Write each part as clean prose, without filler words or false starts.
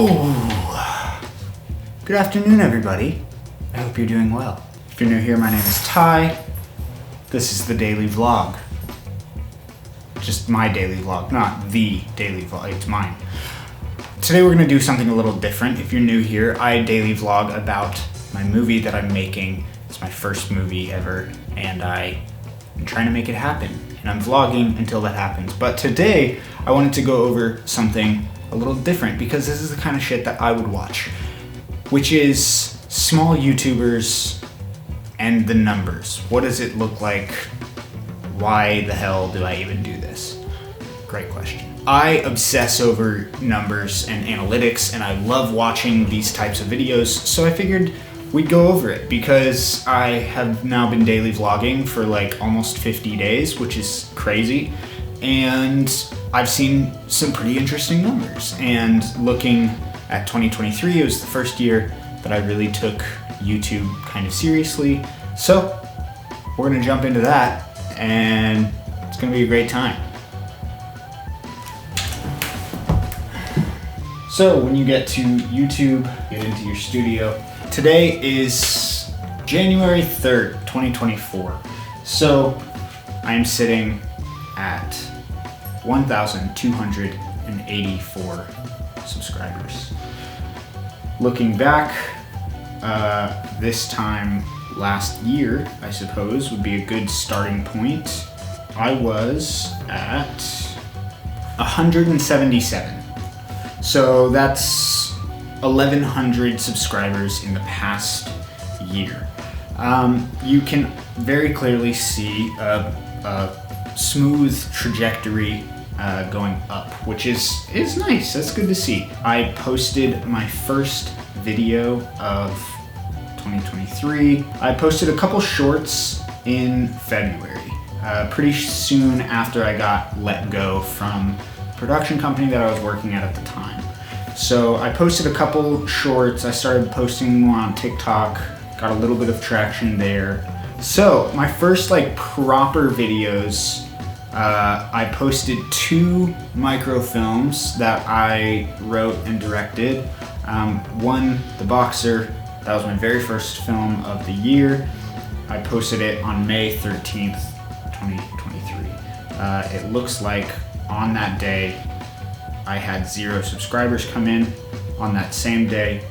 Oh, good afternoon, everybody. I hope you're doing well. If you're new here, my name is Ty. This is the daily vlog. Just my daily vlog, not the daily vlog, it's mine. Today we're gonna do something a little different. If you're new here, I daily vlog about my movie that I'm making. It's my first movie ever, and I am trying to make it happen. And I'm vlogging until that happens. But today, I wanted to go over something a little different because this is the kind of shit that I would watch, which is small YouTubers and the numbers. What does it look like? Why the hell do I even do this? Great question. I obsess over numbers and analytics, and I love watching these types of videos, so I figured we'd go over it because I have now been daily vlogging for like almost 50 days, which is crazy, and I've seen some pretty interesting numbers. And looking at 2023, it was the first year that I really took YouTube kind of seriously, so we're gonna jump into that, and it's gonna be a great time. So when you get to YouTube, get into your studio. Today is January 3rd, 2024. So I'm sitting at 1,284 subscribers. Looking back, this time last year, I suppose, would be a good starting point. I was at 177. So that's 1,100 subscribers in the past year. You can very clearly see a smooth trajectory going up, which is nice. That's good to see. I posted my first video of 2023. I posted a couple shorts in February, pretty soon after I got let go from the production company that I was working at the time. So I posted a couple shorts. I started posting more on TikTok, got a little bit of traction there. So my first like proper videos, I posted 2 microfilms that I wrote and directed. One, The Boxer, that was my very first film of the year. I posted it on May 13th, 2023. It looks like on that day, I had 0 subscribers come in. On that same day,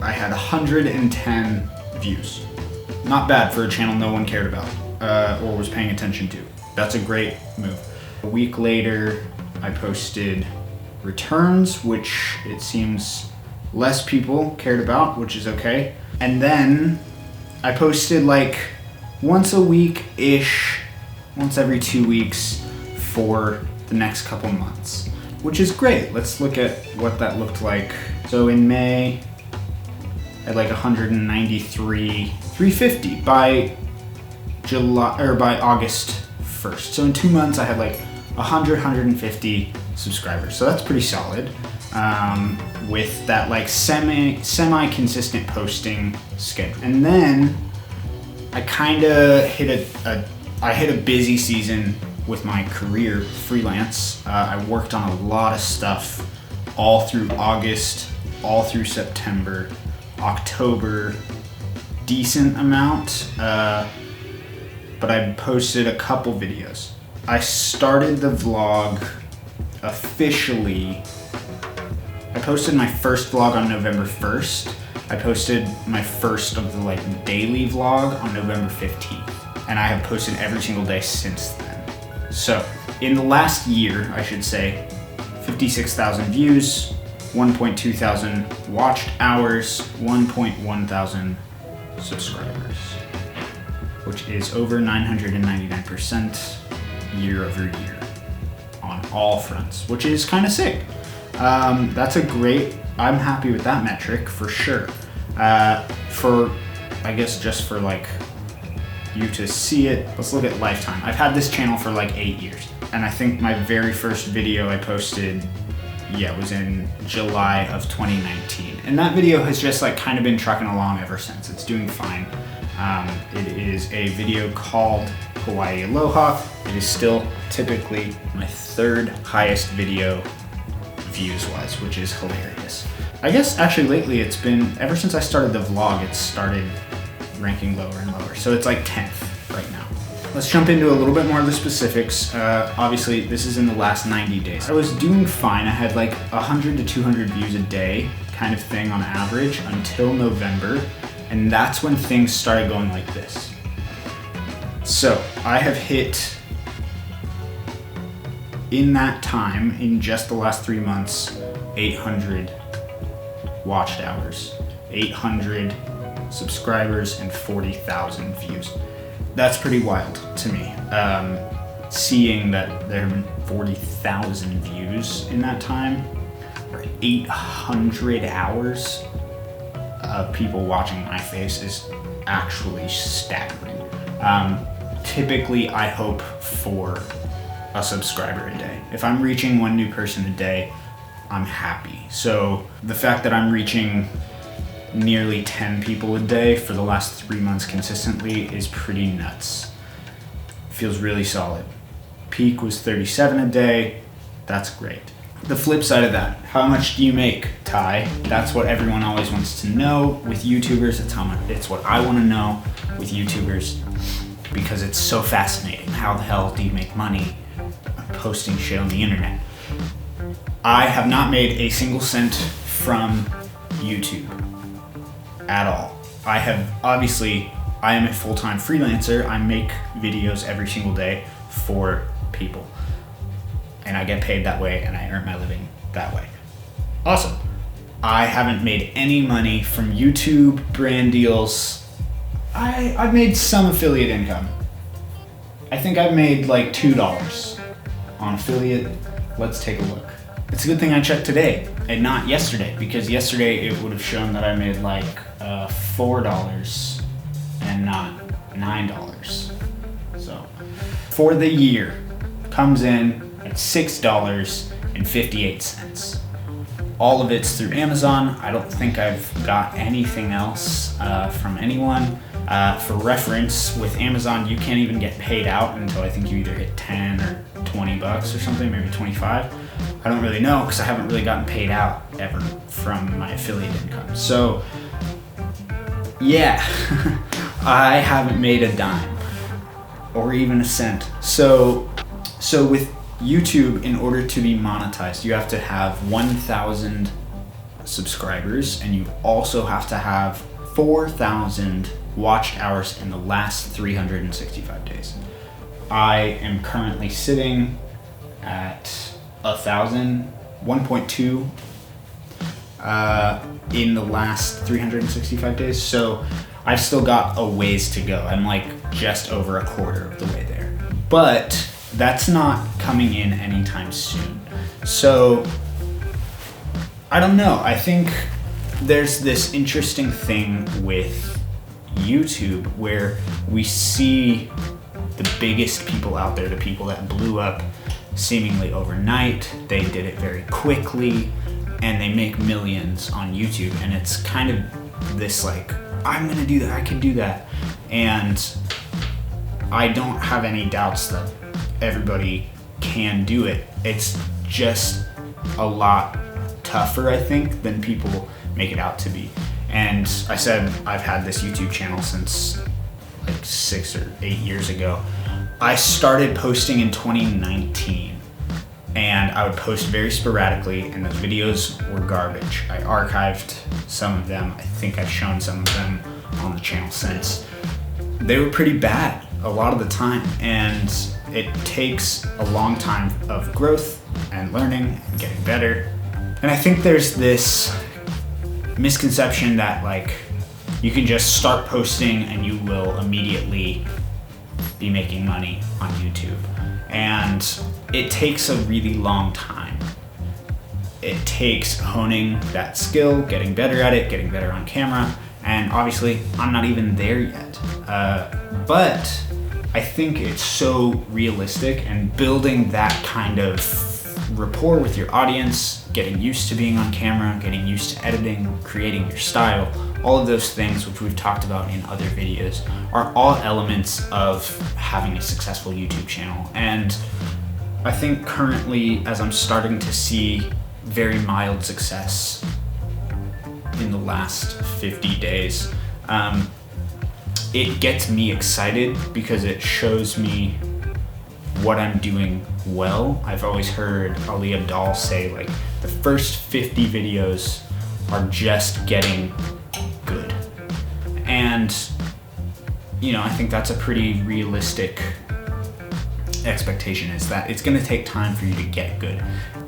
I had 110 views. Not bad for a channel no one cared about or was paying attention to. That's a great move. A week later, I posted Returns, which it seems less people cared about, which is okay. And then I posted like once a week-ish, once every 2 weeks for the next couple months, which is great. Let's look at what that looked like. So in May, I had like 193, 350 by August 1st. So in 2 months, I had like 150 subscribers. So that's pretty solid. With that like semi-consistent posting schedule. And then I kind of hit a busy season with my career freelance. I worked on a lot of stuff all through August, all through September, October, decent amount, but I posted a couple videos. I started the vlog officially. I posted my first vlog on November 1st. I posted my first of the like daily vlog on November 15th. And I have posted every single day since then. So in the last year, I should say, 56,000 views, 1.2 thousand watched hours, 1.1 thousand subscribers, which is over 999% year over year on all fronts, which is kind of sick. That's a great, I'm happy with that metric for sure. For, I guess just for like you to see it, let's look at lifetime. I've had this channel for like 8 years, and I think my very first video I posted, was in July of 2019. And that video has just like kind of been trucking along ever since. It's doing fine. It is a video called Hawaii Aloha. It is still typically my 3rd highest video views wise, which is hilarious. I guess actually lately it's been, ever since I started the vlog, it's started ranking lower and lower. So it's like 10th right now. Let's jump into a little bit more of the specifics. Obviously, this is in the last 90 days. I was doing fine. I had like 100 to 200 views a day kind of thing on average until November. And that's when things started going like this. So I have hit, in that time, in just the last 3 months, 800 watched hours, 800 subscribers, and 40,000 views. That's pretty wild to me. Seeing that there have been 40,000 views in that time, or 800 hours of people watching my face is actually staggering. Typically, I hope for a subscriber a day. If I'm reaching one new person a day, I'm happy. So the fact that I'm reaching nearly 10 people a day for the last 3 months consistently is pretty nuts. Feels really solid. Peak was 37 a day. That's great. The flip side of that, how much do you make, Ty? That's what everyone always wants to know with YouTubers. It's what I want to know with YouTubers, because it's so fascinating. How the hell do you make money posting shit on the internet? I have not made a single cent from YouTube at all. I am a full-time freelancer. I make videos every single day for people, and I get paid that way, and I earn my living that way. Awesome. I haven't made any money from YouTube brand deals. I've made some affiliate income. I think I've made like $2 on affiliate. Let's take a look. It's a good thing I checked today and not yesterday, because yesterday it would have shown that I made like $4 and not $9. So for the year, comes in at $6.58. All of it's through Amazon. I don't think I've got anything else from anyone. For reference, with Amazon, you can't even get paid out until I think you either hit 10 or 20 bucks or something, maybe 25. I don't really know, because I haven't really gotten paid out ever from my affiliate income. So yeah, I haven't made a dime or even a cent. So with YouTube, in order to be monetized, you have to have 1,000 subscribers, and you also have to have 4,000 watched hours in the last 365 days. I am currently sitting at 1.2 in the last 365 days. So I've still got a ways to go. I'm like just over a quarter of the way there. But that's not coming in anytime soon. So I don't know. I think there's this interesting thing with YouTube where we see the biggest people out there, the people that blew up seemingly overnight. They did it very quickly, and they make millions on YouTube. And it's kind of this like, I'm gonna do that, I can do that. And I don't have any doubts that everybody can do it. It's just a lot tougher, I think, than people make it out to be. And I said I've had this YouTube channel since like 6 or 8 years ago. I started posting in 2019, and I would post very sporadically, and those videos were garbage. I archived some of them. I think I've shown some of them on the channel since. They were pretty bad a lot of the time, and it takes a long time of growth and learning and getting better. And I think there's this misconception that like you can just start posting and you will immediately be making money on YouTube. And it takes a really long time. It takes honing that skill, getting better at it, getting better on camera, and obviously I'm not even there yet. But I think it's so realistic, and building that kind of rapport with your audience, getting used to being on camera, getting used to editing, creating your style, all of those things which we've talked about in other videos are all elements of having a successful YouTube channel. And I think currently, as I'm starting to see very mild success in the last 50 days. It gets me excited because it shows me what I'm doing well. I've always heard Ali Abdaal say, like, the first 50 videos are just getting good. And, I think that's a pretty realistic expectation, is that it's gonna take time for you to get good.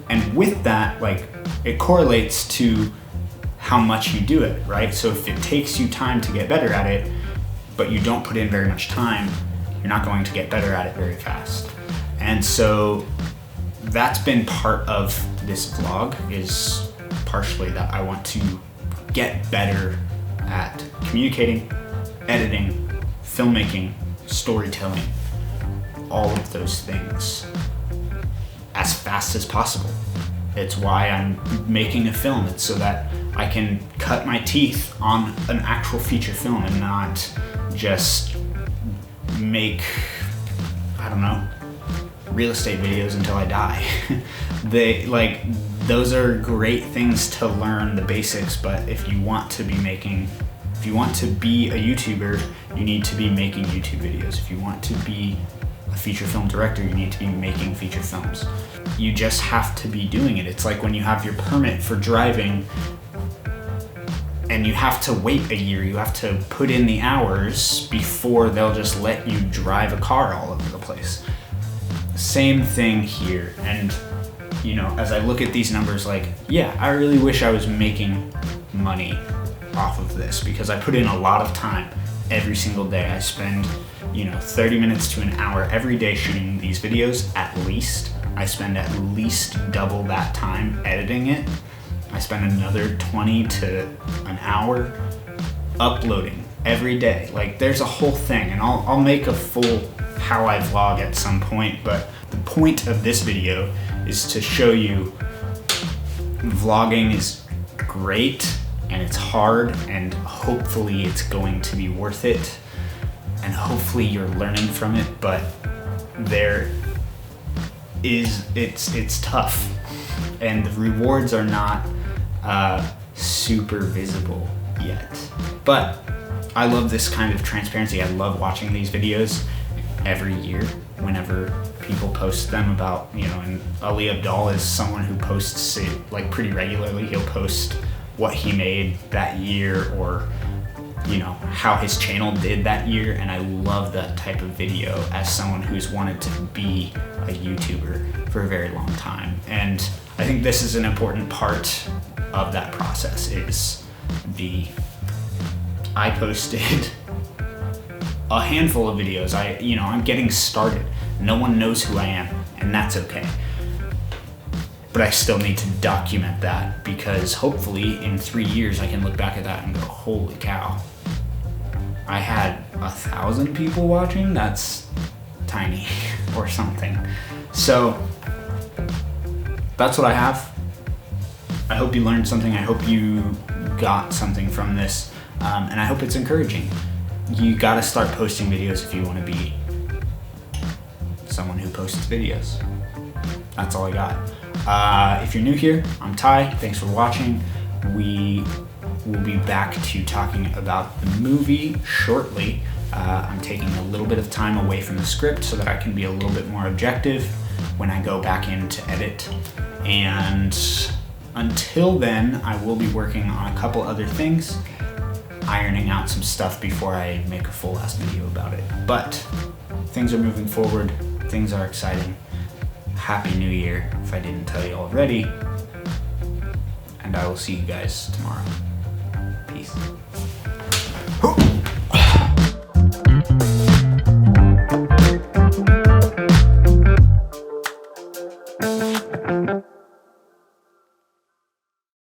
And with that, like, it correlates to how much you do it, right? So if it takes you time to get better at it, but you don't put in very much time, you're not going to get better at it very fast. And so that's been part of this vlog, is partially that I want to get better at communicating, editing, filmmaking, storytelling, all of those things as fast as possible. It's why I'm making a film. It's so that I can cut my teeth on an actual feature film and not just make, real estate videos until I die. Those are great things to learn the basics, but if you want to be a YouTuber, you need to be making YouTube videos. If you want to be a feature film director, you need to be making feature films. You just have to be doing it. It's like when you have your permit for driving and you have to wait a year, you have to put in the hours before they'll just let you drive a car all over the place. Same thing here. And as I look at these numbers, I really wish I was making money off of this, because I put in a lot of time every single day. I spend 30 minutes to an hour every day shooting these videos, at least. I spend at least double that time editing it. I spend another 20 to an hour uploading every day. There's a whole thing, and I'll make a full how I vlog at some point, but the point of this video is to show you vlogging is great, and it's hard, and hopefully it's going to be worth it, and hopefully you're learning from it, but it's tough, and the rewards are not super visible yet. But I love this kind of transparency. I love watching these videos every year whenever people post them about, and Ali Abdaal is someone who posts it pretty regularly. He'll post what he made that year, or how his channel did that year, and I love that type of video as someone who's wanted to be a YouTuber for a very long time. And I think this is an important part of that process, is I posted a handful of videos. I'm getting started. No one knows who I am, and that's okay. But I still need to document that, because hopefully in 3 years I can look back at that and go, holy cow, I had 1,000 people watching? That's tiny, or something. So that's what I have. I hope you learned something. I hope you got something from this, and I hope it's encouraging. You gotta start posting videos if you want to be someone who posts videos. That's all I got. If you're new here, I'm Ty. Thanks for watching. We will be back to talking about the movie shortly. I'm taking a little bit of time away from the script so that I can be a little bit more objective when I go back in to edit. And until then, I will be working on a couple other things, ironing out some stuff before I make a full-ass video about it. But things are moving forward. Things are exciting. Happy New Year, if I didn't tell you already. And I will see you guys tomorrow. Peace.